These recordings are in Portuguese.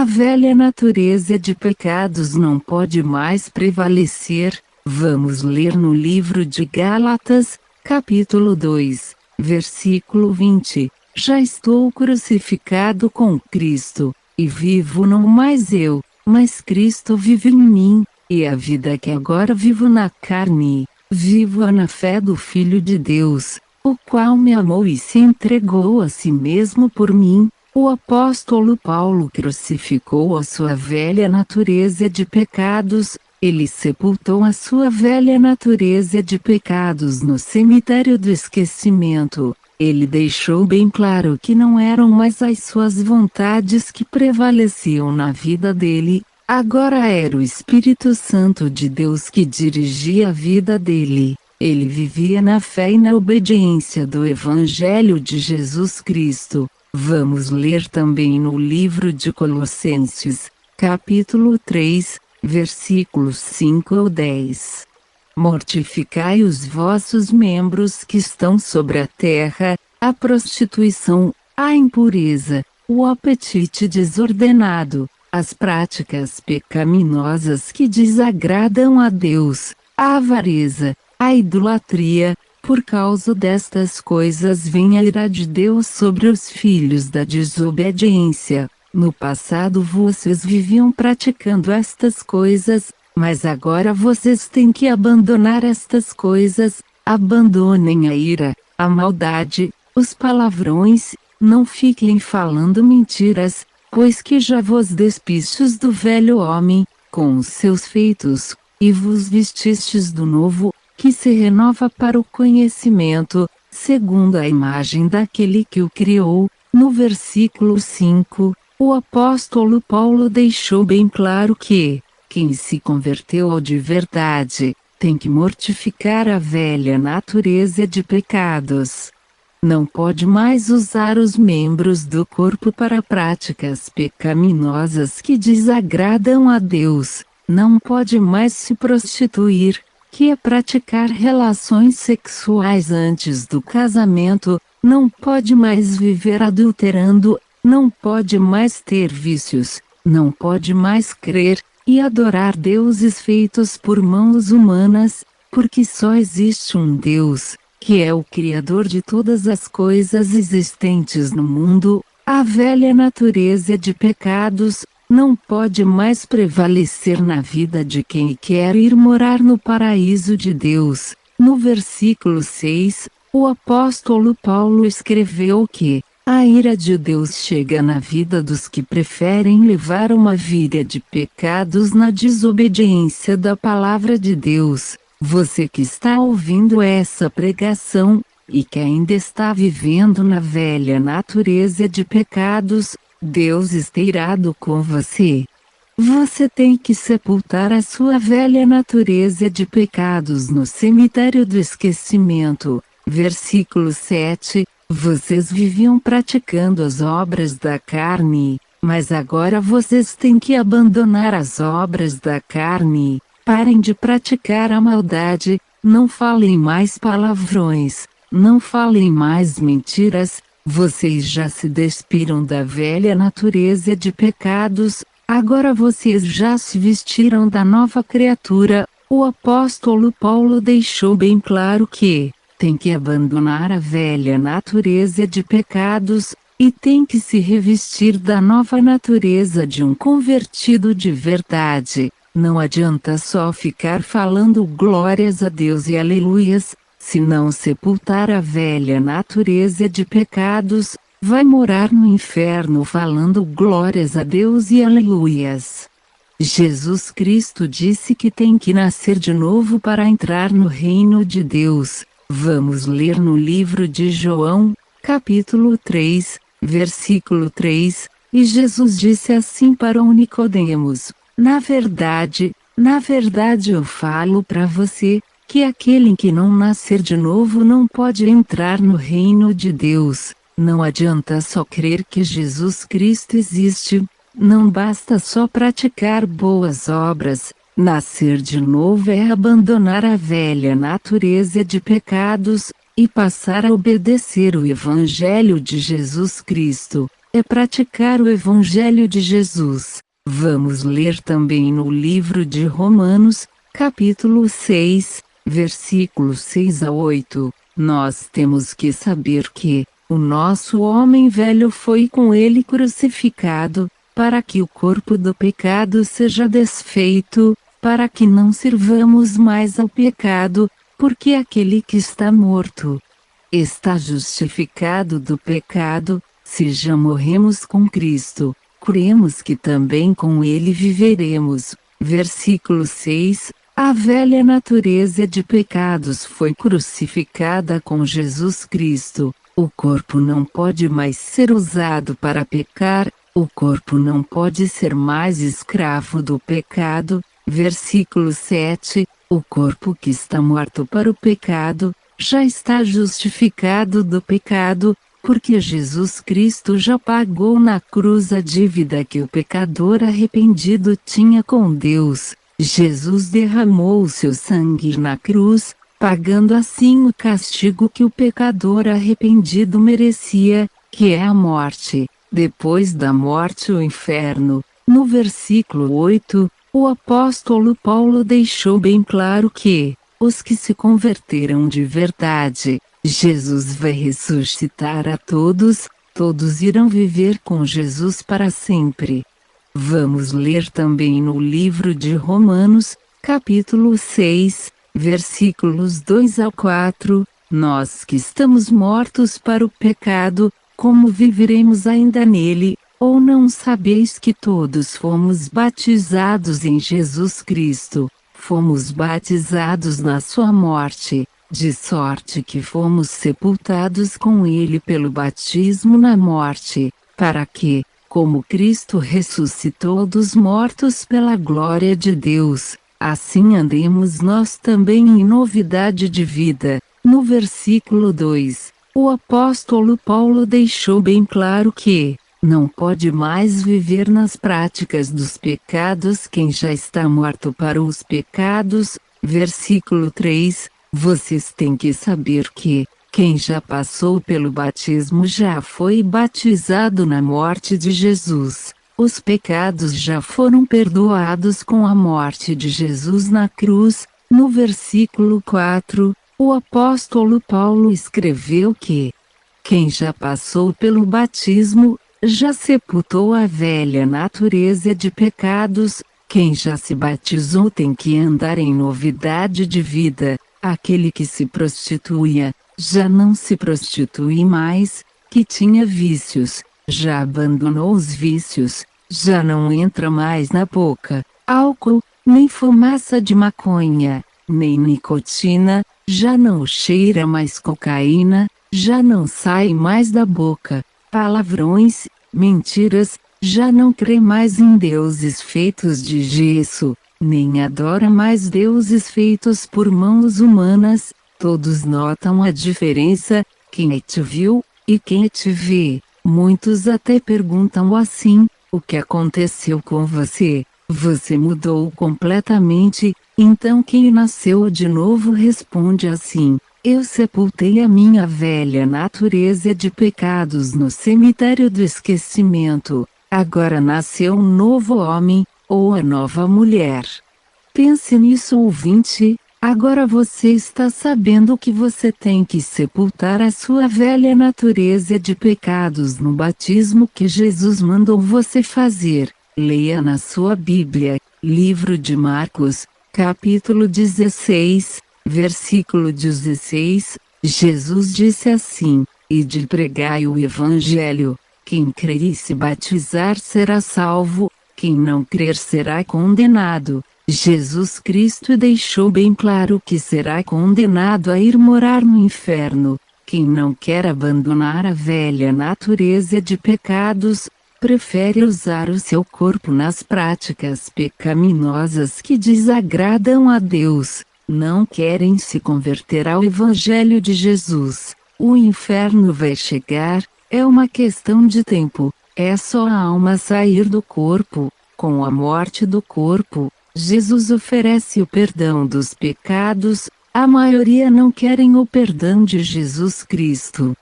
velha natureza de pecados não pode mais prevalecer. Vamos ler no livro de Gálatas, capítulo 2, versículo 20. Já estou crucificado com Cristo, e vivo não mais eu, mas Cristo vive em mim, e a vida que agora vivo na carne, vivo-a na fé do Filho de Deus, o qual me amou e se entregou a si mesmo por mim. O apóstolo Paulo crucificou a sua velha natureza de pecados, ele sepultou a sua velha natureza de pecados no cemitério do esquecimento. Ele deixou bem claro que não eram mais as suas vontades que prevaleciam na vida dele, agora era o Espírito Santo de Deus que dirigia a vida dele. Ele vivia na fé e na obediência do Evangelho de Jesus Cristo. Vamos ler também no livro de Colossenses, capítulo 3, versículos 5 ao 10. Mortificai os vossos membros que estão sobre a terra, a prostituição, a impureza, o apetite desordenado, as práticas pecaminosas que desagradam a Deus, a avareza, a idolatria. Por causa destas coisas vem a ira de Deus sobre os filhos da desobediência. No passado vocês viviam praticando estas coisas, mas agora vocês têm que abandonar estas coisas. Abandonem a ira, a maldade, os palavrões, não fiquem falando mentiras, pois que já vos despistes do velho homem, com os seus feitos, e vos vestistes do novo, que se renova para o conhecimento, segundo a imagem daquele que o criou. No versículo 5, o apóstolo Paulo deixou bem claro que, quem se converteu ao de verdade, tem que mortificar a velha natureza de pecados. Não pode mais usar os membros do corpo para práticas pecaminosas que desagradam a Deus, não pode mais se prostituir, que é praticar relações sexuais antes do casamento, não pode mais viver adulterando, não pode mais ter vícios, não pode mais crer e adorar deuses feitos por mãos humanas, porque só existe um Deus, que é o Criador de todas as coisas existentes no mundo. A velha natureza de pecados não pode mais prevalecer na vida de quem quer ir morar no paraíso de Deus. No versículo 6, o apóstolo Paulo escreveu que a ira de Deus chega na vida dos que preferem levar uma vida de pecados na desobediência da palavra de Deus. Você que está ouvindo essa pregação, e que ainda está vivendo na velha natureza de pecados, Deus está irado com você. Você tem que sepultar a sua velha natureza de pecados no cemitério do esquecimento. Versículo 7. Vocês viviam praticando as obras da carne, mas agora vocês têm que abandonar as obras da carne. Parem de praticar a maldade, não falem mais palavrões, não falem mais mentiras. Vocês já se despiram da velha natureza de pecados, agora vocês já se vestiram da nova criatura. O apóstolo Paulo deixou bem claro que tem que abandonar a velha natureza de pecados, e tem que se revestir da nova natureza de um convertido de verdade. Não adianta só ficar falando glórias a Deus e aleluias. Se não sepultar a velha natureza de pecados, vai morar no inferno falando glórias a Deus e aleluias. Jesus Cristo disse que tem que nascer de novo para entrar no reino de Deus. Vamos ler no livro de João, capítulo 3, versículo 3, e Jesus disse assim para o Nicodemos: na verdade eu falo para você, que aquele que não nascer de novo não pode entrar no reino de Deus. Não adianta só crer que Jesus Cristo existe, não basta só praticar boas obras. Nascer de novo é abandonar a velha natureza de pecados, e passar a obedecer o Evangelho de Jesus Cristo. é praticar o Evangelho de Jesus. Vamos ler também no livro de Romanos, capítulo 6, versículos 6 a 8. Nós temos que saber que o nosso homem velho foi com ele crucificado, para que o corpo do pecado seja desfeito, para que não sirvamos mais ao pecado, porque aquele que está morto está justificado do pecado. Se já morremos com Cristo, cremos que também com ele viveremos. Versículo 6. A velha natureza de pecados foi crucificada com Jesus Cristo. O corpo não pode mais ser usado para pecar, o corpo não pode ser mais escravo do pecado. Versículo 7. O corpo que está morto para o pecado, já está justificado do pecado, porque Jesus Cristo já pagou na cruz a dívida que o pecador arrependido tinha com Deus. Jesus derramou o seu sangue na cruz, pagando assim o castigo que o pecador arrependido merecia, que é a morte. Depois da morte, o inferno. No versículo 8, o apóstolo Paulo deixou bem claro que os que se converteram de verdade, Jesus vai ressuscitar a todos, todos irão viver com Jesus para sempre. Vamos ler também no livro de Romanos, capítulo 6, versículos 2 a 4, nós que estamos mortos para o pecado, como viveremos ainda nele? Ou não sabeis que todos fomos batizados em Jesus Cristo, fomos batizados na sua morte, de sorte que fomos sepultados com ele pelo batismo na morte, para que, como Cristo ressuscitou dos mortos pela glória de Deus, assim andemos nós também em novidade de vida. No versículo 2, o apóstolo Paulo deixou bem claro que não pode mais viver nas práticas dos pecados quem já está morto para os pecados. Versículo 3, vocês têm que saber que quem já passou pelo batismo já foi batizado na morte de Jesus. Os pecados já foram perdoados com a morte de Jesus na cruz. No versículo 4, o apóstolo Paulo escreveu que quem já passou pelo batismo já sepultou a velha natureza de pecados. Quem já se batizou tem que andar em novidade de vida. Aquele que se prostituía, já não se prostitui mais, que tinha vícios, já abandonou os vícios, já não entra mais na boca álcool, nem fumaça de maconha, nem nicotina, já não cheira mais cocaína, já não sai mais da boca palavrões, mentiras, já não crê mais em deuses feitos de gesso, nem adora mais deuses feitos por mãos humanas. Todos notam a diferença, quem te viu, e quem te vê. Muitos até perguntam assim, o que aconteceu com você? Você mudou completamente. Então quem nasceu de novo responde assim, eu sepultei a minha velha natureza de pecados no cemitério do esquecimento, agora nasceu um novo homem, ou a nova mulher. Pense nisso, ouvinte, agora você está sabendo que você tem que sepultar a sua velha natureza de pecados no batismo que Jesus mandou você fazer. Leia na sua Bíblia, livro de Marcos, capítulo 16, versículo 16, Jesus disse assim, ide pregai o Evangelho, quem crer e se batizar será salvo, quem não crer será condenado. Jesus Cristo deixou bem claro que será condenado a ir morar no inferno. Quem não quer abandonar a velha natureza de pecados, prefere usar o seu corpo nas práticas pecaminosas que desagradam a Deus. Não querem se converter ao Evangelho de Jesus. O inferno vai chegar, é uma questão de tempo. É só a alma sair do corpo. Com a morte do corpo, Jesus oferece o perdão dos pecados. A maioria não querem o perdão de Jesus Cristo.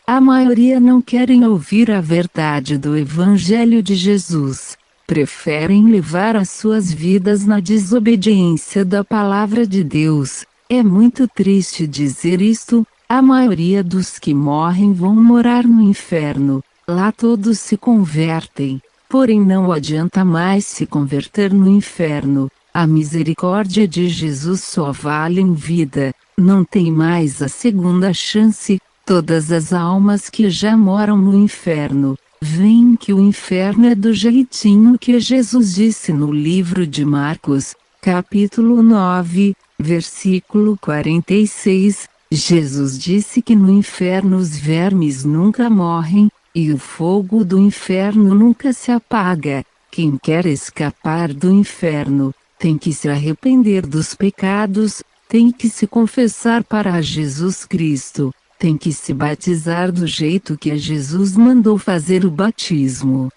A maioria não querem ouvir a verdade do Evangelho de Jesus. Preferem levar as suas vidas na desobediência da palavra de Deus. É muito triste dizer isto, a maioria dos que morrem vão morar no inferno. Lá todos se convertem, porém não adianta mais se converter no inferno. A misericórdia de Jesus só vale em vida, não tem mais a segunda chance. Todas as almas que já moram no inferno, veem que o inferno é do jeitinho que Jesus disse no livro de Marcos, capítulo 9, versículo 46. Jesus disse que no inferno os vermes nunca morrem, e o fogo do inferno nunca se apaga. Quem quer escapar do inferno, tem que se arrepender dos pecados, tem que se confessar para Jesus Cristo, tem que se batizar do jeito que Jesus mandou fazer o batismo.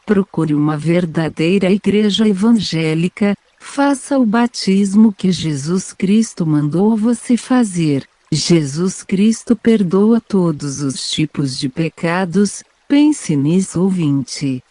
Procure uma verdadeira igreja evangélica, faça o batismo que Jesus Cristo mandou você fazer. Jesus Cristo perdoa todos os tipos de pecados, pense nisso, ouvinte.